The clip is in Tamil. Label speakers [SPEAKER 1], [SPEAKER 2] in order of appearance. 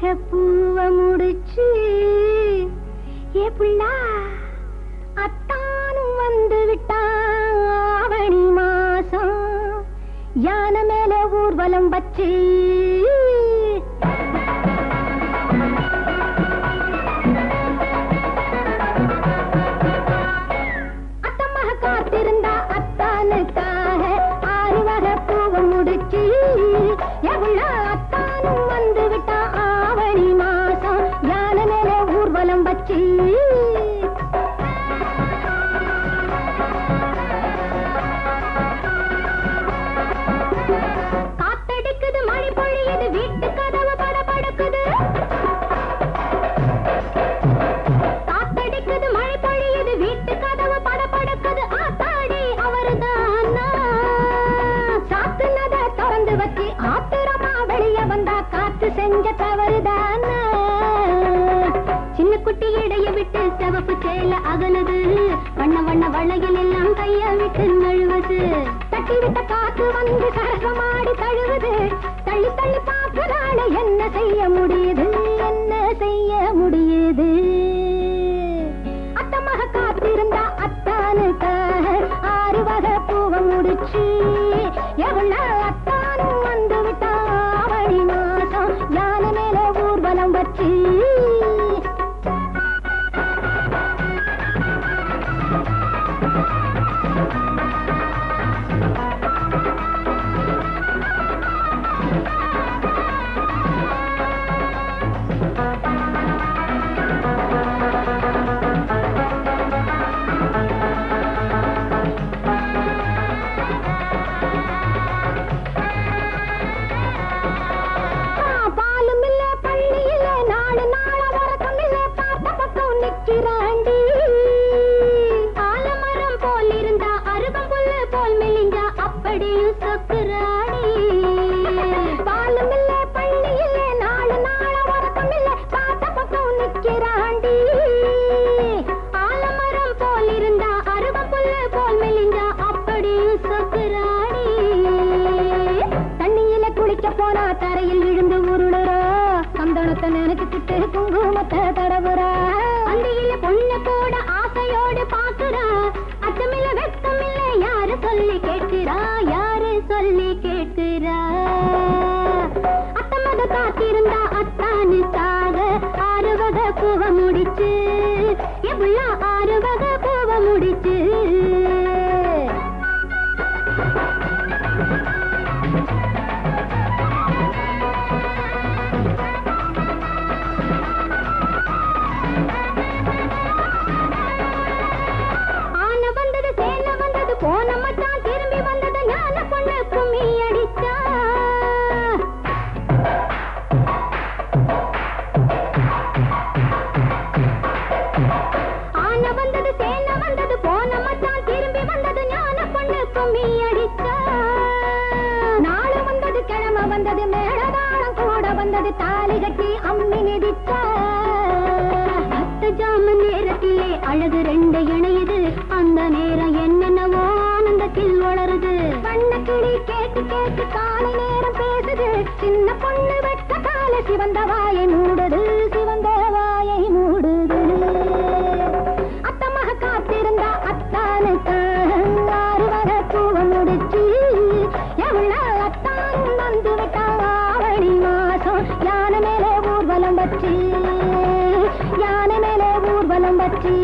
[SPEAKER 1] வகை பூவ முடிச்சு ஏ புள்ளா அத்தானும் வந்து விட்டான் ஆவணி மாசம் யானை மேல ஊர்வலம் வச்சு அத்தம்மாக காத்திருந்தா அத்தானுக்காக 6 வகை பூவ முடிச்சு எவ்வளோ அத்தானும் வந்து விட்டான் ஆவணி மாசம் யானை மேல ஊர்வலம் வச்சு செஞ்ச தவறுதானா சின்ன குட்டி இடைய விட்டு சிவப்பு சேல அகலுது வண்ண வண்ண வளையல் எல்லாம் கைய விட்டு நழுவது தட்டி விட்ட காத்து வந்து சரசமாடி தழுவுது தள்ளி தள்ளி பார்க்கறாள என்ன செய்ய முடியுது என்ன செய்ய முடியுது அத்தமாக காத்திருந்தா அத்தானுக்காக 6 வகை பூவ முடிச்சு எவ்வளோ அத்தானும் வந்து விட்டா ஆவணி மாசம் யானை மேல ஊர்வலம் வச்சு போனா தரையில் விழுந்து உருளுறா சந்தனத்தை நினைச்சுக்கிட்டு குங்குமத்தை தடவுறா அந்தியில பொண்ணு கூட ஆசையோடு பாக்குறா அச்சமில்ல வெட்கமில்ல யாரு சொல்லி கேட்கிறா யாரு சொல்லி கேட்கிறா அத்தமக காத்திருந்தா அத்தானுக்காக 6 வகை பூவ முடிச்சு எவ்வளோ 6 வகை பூவ முடிச்சு போன மச்சான் திரும்பி வந்தது ஞான பொண்ணு கும்மி அடிச்சா ஆன வந்தது சேன வந்தது போன மச்சான் திரும்பி வந்தது ஞான பொண்ணு கும்மி அடிச்சா நாளு வந்தது கிழமை வந்தது மேடதாளம் கூட வந்தது தாலி கட்டி அம்மி மிதிச்சா ஜாம நேரத்திலே அழகு 2 இணையுது அந்த நேரம் என்னென்னவோ ஆனந்தத்தில் வளருது வண்ண கிளி கேட்டு கேட்டு காலை நேரம் பேசுது சின்ன பொண்ணு வெட்ட கால சிவந்த வாயை மூடுது சிவந்த வாயை மூடுது அத்தமாக காத்திருந்தா அத்தானுக்கு 6 வகை பூவ முடிச்சு எவ்வளோ அத்தானும் வந்து விட்டா ஆவணி மாசம் யானை மேலே ஊர்வலம் வச்சு யானை மேலே ஊர்வலம் வச்சு